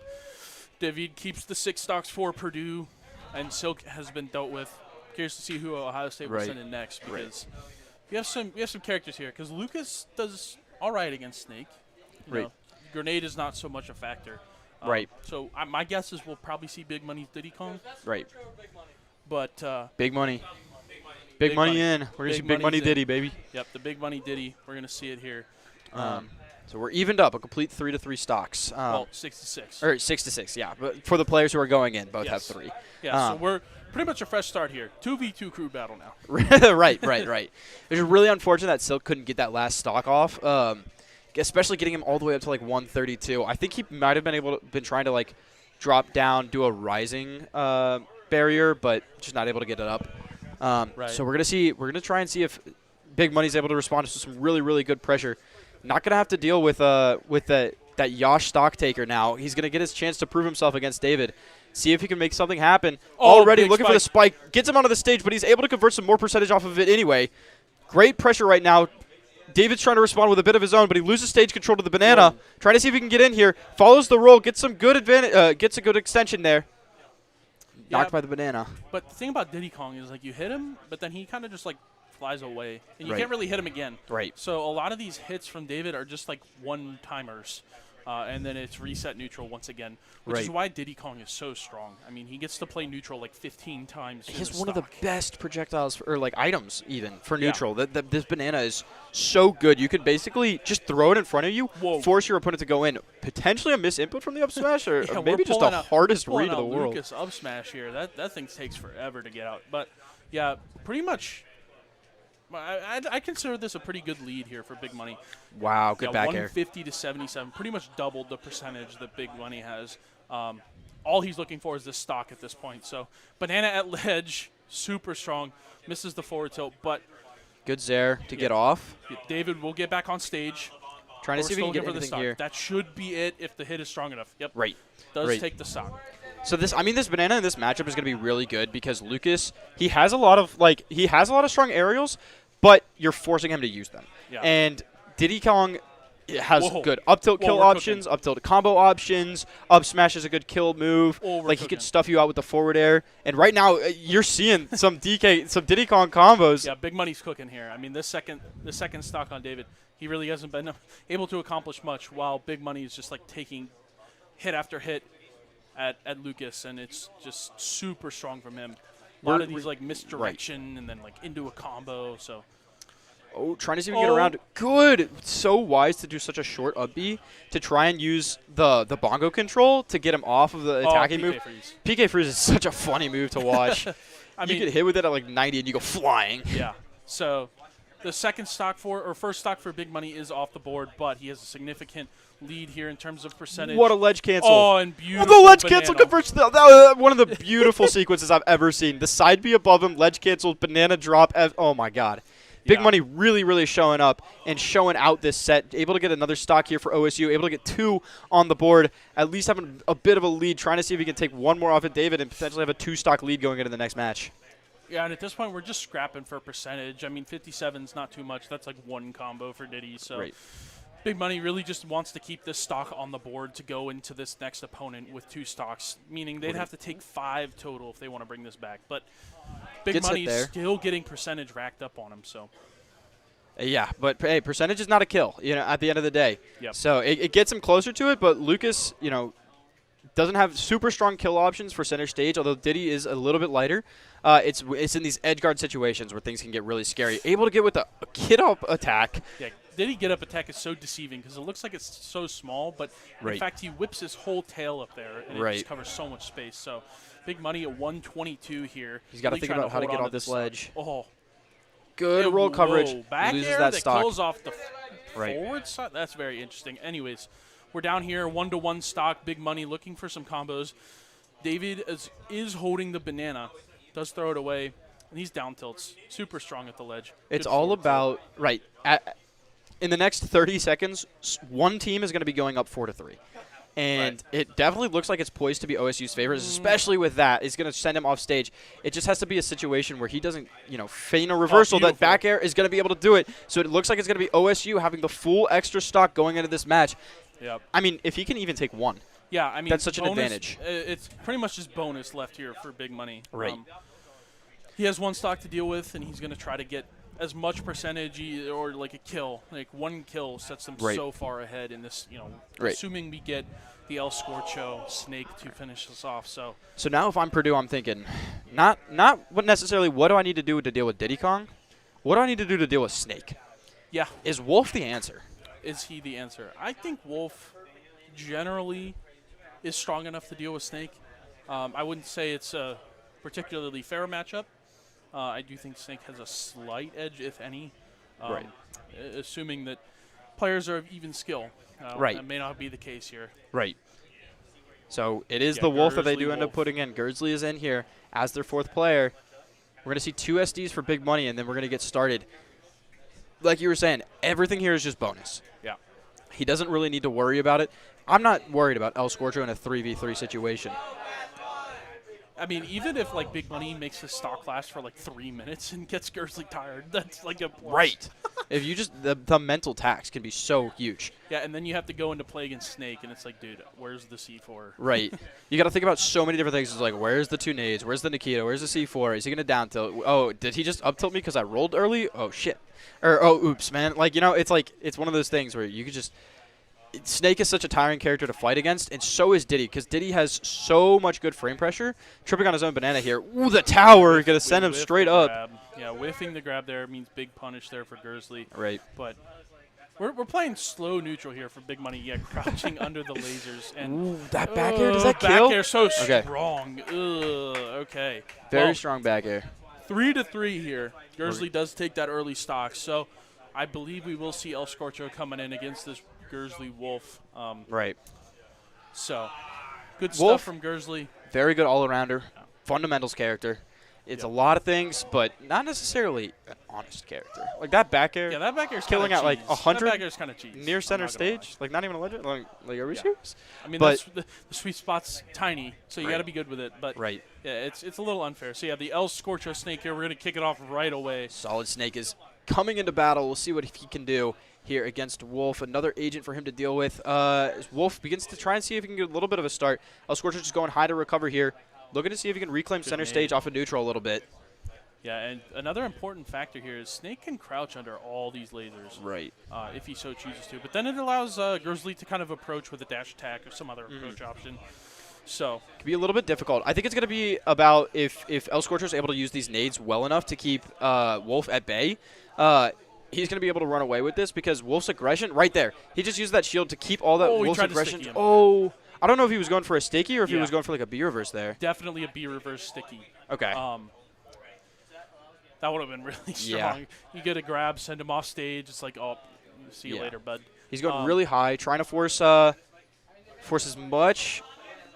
David keeps the 6 stocks for Purdue, and Silk has been dealt with. Curious to see who Ohio State will send in next because we have some characters here. Because Lucas does all right against Snake. You know, grenade is not so much a factor. So my guess is we'll probably see Big Money Diddy Kong. Right. But Big money. Big money in. We're going to see Big Money Diddy, baby. Yep, the Big Money Diddy. We're going to see it here. So we're evened up, a complete 3-3 stocks. Well, 6-6. Or 6-6, yeah. But for the players who are going in, both have 3. Yeah, so we're pretty much a fresh start here. 2v2 crew battle now. right. It's really unfortunate that Silk couldn't get that last stock off, especially getting him all the way up to like 132. I think he might have been trying to like drop down, do a rising barrier, but just not able to get it up. So we're gonna try and see if Big Money's able to respond to some really, really good pressure. Not gonna have to deal with that Yash stock taker now. He's gonna get his chance to prove himself against David. See if he can make something happen. Already looking for the spike. Gets him onto the stage, but he's able to convert some more percentage off of it anyway. Great pressure right now. David's trying to respond with a bit of his own, but he loses stage control to the banana. Trying to see if he can get in here. Follows the roll. Gets some good advantage. Gets a good extension there. Knocked by the banana. But the thing about Diddy Kong is like you hit him, but then he kind of just like flies away, and you can't really hit him again. Right. So a lot of these hits from David are just like one-timers, and then it's reset neutral once again, which is why Diddy Kong is so strong. I mean, he gets to play neutral like 15 times. He has one of the best projectiles, or like items even, for neutral. This banana is so good. You could basically just throw it in front of you, force your opponent to go in. Potentially a miss input from the up smash, or maybe just the hardest read of the world. Lucas up smash here. That thing takes forever to get out. But, yeah, pretty much I consider this a pretty good lead here for Big Money. Wow, good back air. 150 to 77, pretty much doubled the percentage that Big Money has. all he's looking for is this stock at this point. So Banana at ledge, super strong, misses the forward tilt, but Good Zaire to get off. David will get back on stage. Trying to see if he can get for the anything stock. here. That should be it if the hit is strong enough. Yep. Right. Does take the stock. So this Banana in this matchup is going to be really good because Lucas, he has a lot of strong aerials, but you're forcing him to use them. Yeah. And Diddy Kong has Whoa. good up tilt kill we're options, up tilt combo options, up smash is a good kill move. We're He cooking. could stuff you out with the forward air. And right now you're seeing some Diddy Kong combos. Yeah, big money's cooking here. I mean, the second stock on David, he really hasn't been able to accomplish much, while big money is just like taking hit after hit at Lucas, and it's just super strong from him. A lot of these like misdirection and then like into a combo. So Trying to see if we can get around it. Good. So wise to do such a short up B to try and use the bongo control to get him off of the attacking PK move. freeze. PK freeze is such a funny move to watch. I you mean, get hit with it at like 90 and you go flying. yeah. So the first stock for big money is off the board, but he has a significant lead here in terms of percentage. What a ledge cancel. Oh, and beautiful the ledge banana. cancel converts. One of the beautiful sequences I've ever seen. The side B above him, ledge cancel, banana drop. Oh my God. Big Yeah. money really, really showing up and showing out this set. Able to get another stock here for OSU. Able to get 2 on the board. At least having a bit of a lead. Trying to see if he can take one more off of David and potentially have a 2-stock lead going into the next match. Yeah, and at this point, we're just scrapping for percentage. I mean, 57's not too much. That's like one combo for Diddy. So Right. Big Money really just wants to keep this stock on the board to go into this next opponent with 2 stocks, meaning they'd have to take 5 total if they want to bring this back. But Big Gets hit Money's there. still getting percentage racked up on him. So Yeah, but hey, percentage is not a kill, at the end of the day. Yep. So it gets him closer to it, but Lucas, doesn't have super strong kill options for center stage, although Diddy is a little bit lighter. It's in these edge guard situations where things can get really scary. Able to get with a kid up attack. yeah, Diddy get up attack is so deceiving because it looks like it's so small, but in Right. fact he whips his whole tail up there and it Right. just covers so much space. So Big Money at 122 here. He's got to Really think trying about how to hold get on off this stock. ledge. Oh, Good roll coverage. Whoa, back Loses air that that stock. kills off the Right. forward side. That's very interesting. Anyways, we're down here 1-to-1 stock. Big Money looking for some combos. David is holding the banana, does throw it away, and he's down tilts. Super strong at the ledge. It's Good all forward about right. In the next 30 seconds, one team is going to be going up 4-3. And it definitely looks like it's poised to be OSU's favorites, especially with that. It's going to send him off stage. It just has to be a situation where he doesn't, feign a reversal. That back air is going to be able to do it. So it looks like it's going to be OSU having the full extra stock going into this match. Yep. I mean, if he can even take one. Yeah, I mean, That's such an bonus- advantage. It's pretty much just bonus left here for Big Money. Right. He has 1 stock to deal with, and he's going to try to get as much percentage or like a kill. Like 1 kill sets him Right. so far ahead in this, Right. assuming we get the El Scorcho Snake to finish us off. So So now if I'm Purdue, I'm thinking, not what necessarily what do I need to do to deal with Diddy Kong? What do I need to do to deal with Snake? yeah, Is Wolf the answer? is he the answer? I think Wolf generally is strong enough to deal with Snake. I wouldn't say it's a particularly fair matchup. I do think Snake has a slight edge, if any, Right. assuming that players are of even skill. Right. That may not be the case here. Right. So it is Yeah, the Wolf that they Gursley do end up Wolf. putting in. Gursley is in here as their 4th player. We're going to see 2 SDs for Big Money, and then we're going to get started. Like you were saying, everything here is just bonus. Yeah. He doesn't really need to worry about it. I'm not worried about El Scorcho in a 3v3 situation. I mean, even if like Big Money makes the stock last for like 3 minutes and gets Gursley tired, that's like a plus. Right. If you just the mental tax can be so huge. Yeah, and then you have to go into play against Snake, and it's like, dude, where's the C4? Right. You got to think about so many different things. It's like, where's the 2 nades? Where's the Nikita? Where's the C4? Is he going to down tilt? Oh, did he just up tilt me because I rolled early? Oh, shit. Or, oh, oops, man. Like, it's one of those things where you could just. Snake is such a tiring character to fight against, and so is Diddy, because Diddy has so much good frame pressure. Tripping on his own banana here. Ooh, the tower. Going to send him Whiff straight the up. grab. Yeah, whiffing the grab there means big punish there for Gursley. Right. But we're playing slow neutral here for Big Money. Yeah, crouching under the lasers. And Ooh, that back air, does that kill? Back air so Okay. strong. Ugh, okay. Very Well, strong back air. 3-3 here. Gursley does take that early stock. So I believe we will see El Scorcho coming in against this Gursley Wolf. Right. So Good Wolf, stuff from Gursley. very good all-arounder, fundamentals character. It's a lot of things, but not necessarily an honest character. Like that back air, Yeah, that back air's killing kinda at like cheese. 100 That back air's kind of cheese. near I'm center not gonna lie. stage, like not even a legend. Like are we Yeah. serious? I mean, But- the sweet spot's tiny, so you got to be good with it. But Right. yeah, it's a little unfair. So yeah, the El Scorcho Snake here. We're gonna kick it off right away. Solid Snake is coming into battle. We'll see what he can do here against Wolf. Another agent for him to deal with. Wolf begins to try and see if he can get a little bit of a start. El Scorcho just going high to recover here. Looking to see if he can reclaim center nade. stage off of neutral a little bit. Yeah, and another important factor here is Snake can crouch under all these lasers. Right. If he so chooses to. But then it allows Gursley to kind of approach with a dash attack or some other approach option. So Could be a little bit difficult. I think it's going to be about if El Scorcho is able to use these nades well enough to keep Wolf at bay. He's going to be able to run away with this because Wolf's aggression, right there. He just used that shield to keep all that Oh, he Wolf's tried to aggression. sticky him. Oh, I don't know if he was going for a sticky or if he Yeah. was going for like a B reverse there. definitely a B reverse sticky. Okay. That would have been really strong. Yeah. You get a grab, send him off stage. It's like, oh, see you Yeah. later, bud. He's going really high, trying to force as much,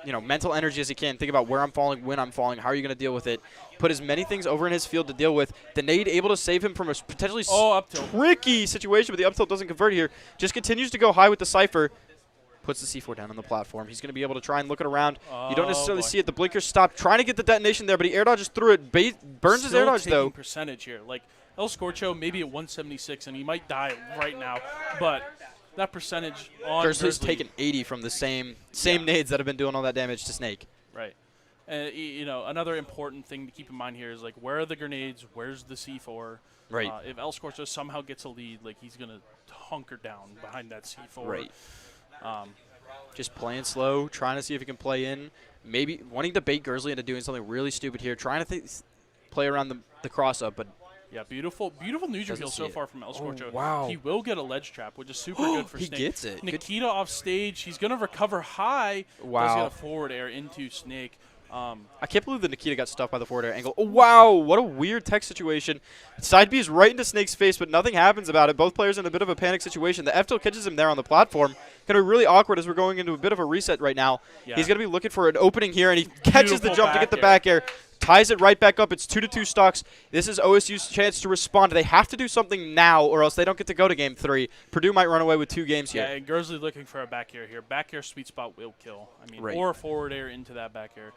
mental energy as he can. Think about where I'm falling, when I'm falling, how are you going to deal with it. Put as many things over in his field to deal with. The nade able to save him from a potentially up tilt. tricky situation, but the up tilt doesn't convert here. Just continues to go high with the Cypher. Puts the C4 down on the platform. He's going to be able to try and look it around. You don't necessarily boy. see it. The blinker stopped, trying to get the detonation there, but he air dodges through it. Burns his air dodge, taking though. percentage here. Like, El Scorcho maybe at 176, and he might die right now. But that percentage on Gursley's Gursley, taken 80 from the same nades that have been doing all that damage to Snake. right. Another important thing to keep in mind here is, like, where are the grenades? Where's the C4? Right. If El Scorcho somehow gets a lead, like, he's going to hunker down behind that C4. Right. Just playing slow, trying to see if he can play in. Maybe wanting to bait Gursley into doing something really stupid here, trying to play around the cross up, but Yeah, beautiful neutral Doesn't kill see so it. far from El Scorcho. wow. He will get a ledge trap, which is super good for He Snake. gets it. Good. Nikita off stage. He's going to recover high. Does Wow. get a forward air into Snake. I can't believe that Nikita got stuck by the forward air angle. Oh, wow, what a weird tech situation. Side B is right into Snake's face, but nothing happens about it. Both players in a bit of a panic situation. The F-tilt catches him there on the platform. Going to be really awkward as we're going into a bit of a reset right now. Yeah. He's going to be looking for an opening here, and he catches the Beautiful jump to get the back back air. Ties it right back up. It's 2-2 stocks. This is OSU's chance to respond. They have to do something now, or else they don't get to go to Game 3. Purdue might run away with 2 games here. Yeah, and Gursley looking for a back air here. Back air sweet spot will kill. I mean, Right. or a forward air into that back air.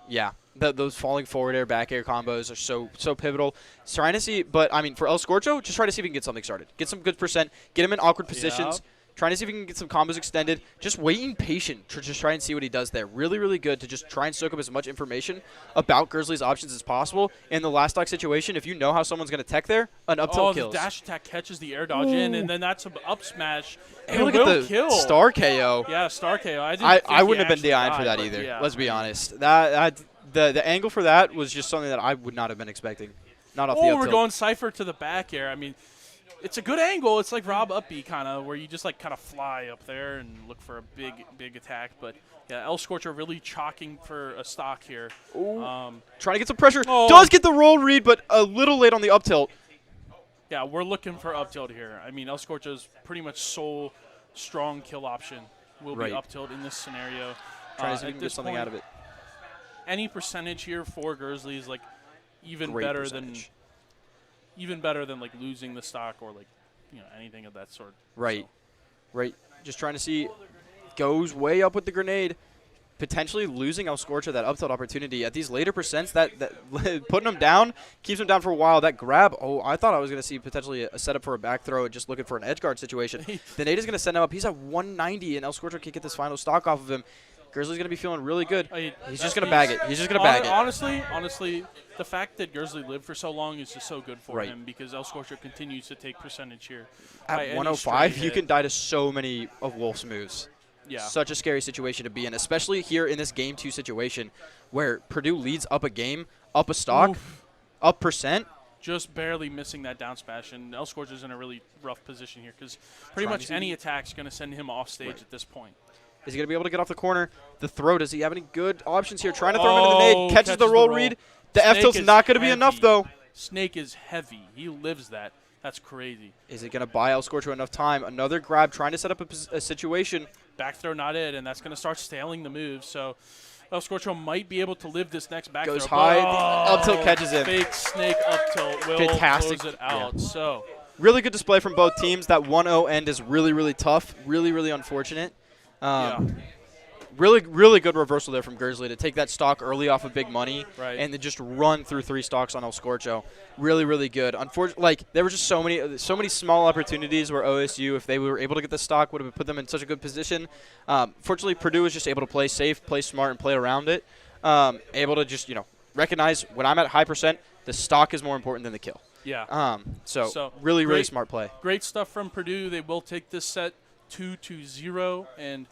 Yeah, those falling forward air, back air combos are so pivotal. Trying to see, but I mean, for El Scorcho, just try to see if he can get something started. Get some good percent, get him in awkward positions. Yep. Trying to see if he can get some combos extended. Just waiting patient to just try and see what he does there. Really, really good to just try and soak up as much information about Gursley's options as possible. In the last stock situation, if you know how someone's going to tech there, an up tilt kills. The dash attack catches the air dodge in, and then that's an up smash. And look will at the kill. star KO. Yeah, star KO. I wouldn't have been DI'd for actually that died, either. but yeah, Let's be I mean, honest. The angle for that was just something that I would not have been expecting. Not off the Oh, up we're tilt. going Cypher to the back air. I mean, it's a good angle. It's like Rob Uppy kind of, where you just like kind of fly up there and look for a big attack. But yeah, El Scorcho really chalking for a stock here. Trying to get some pressure. Oh. Does get the roll read, but a little late on the up tilt. Yeah, we're looking for up tilt here. I mean, El Scorcho's pretty much sole strong kill option will Right. be up tilt in this scenario. Trying to see if at he can get this something point, out of it. Any percentage here for Gursley is like even Great better percentage. than like losing the stock or like anything of that sort. Right. Right. Just trying to see. Goes way up with the grenade. Potentially losing El Scorcho that up tilt opportunity. At these later percents, that putting him down, keeps him down for a while. That grab, I thought I was going to see potentially a setup for a back throw, just looking for an edge guard situation. The nade is going to send him up. He's at 190, and El Scorcho can get this final stock off of him. Gursley's going to be feeling really good. He's just going to bag it. He's just going to bag it. Honestly, the fact that Gursley lived for so long is just so good for Right. him because El Scorcho continues to take percentage here. At by any 105, straight you hit. can die to so many of Wolf's moves. Yeah. Such a scary situation to be in, especially here in this Game 2 situation where Purdue leads up a game, up a stock, up percent. Just barely missing that down smash, and El Scorcho's in a really rough position here because pretty Trying much to- any attack's going to send him off stage Right. at this point. Is he going to be able to get off the corner? The throw, does he have any good options here? Trying to throw him into the nade, catches the roll read. The Snake F-tilt's is not going to be enough, heavy. though. Snake is heavy. He lives that. That's crazy. Is it going to buy El Scorcho enough time? Another grab, trying to set up a situation. back throw not it, and that's going to start staling the move. So El Scorcho might be able to live this next back Goes throw. high, but, up tilt catches him. Fake snake up tilt will Fantastic. close it out. So Really good display from both teams. That 1-0 end is really, really tough. Really, really unfortunate. yeah. Really, really good reversal there from Gersley to take that stock early off of big money Right. and then just run through 3 stocks on El Scorcho. Really, really good. Unfortunately, like there were just so many small opportunities where OSU, if they were able to get the stock, would have put them in such a good position. Fortunately, Purdue was just able to play safe, play smart, and play around it. Able to just recognize when I'm at high percent, the stock is more important than the kill. Yeah. So really, really great- smart play. Great stuff from Purdue. They will take this set 2-0 and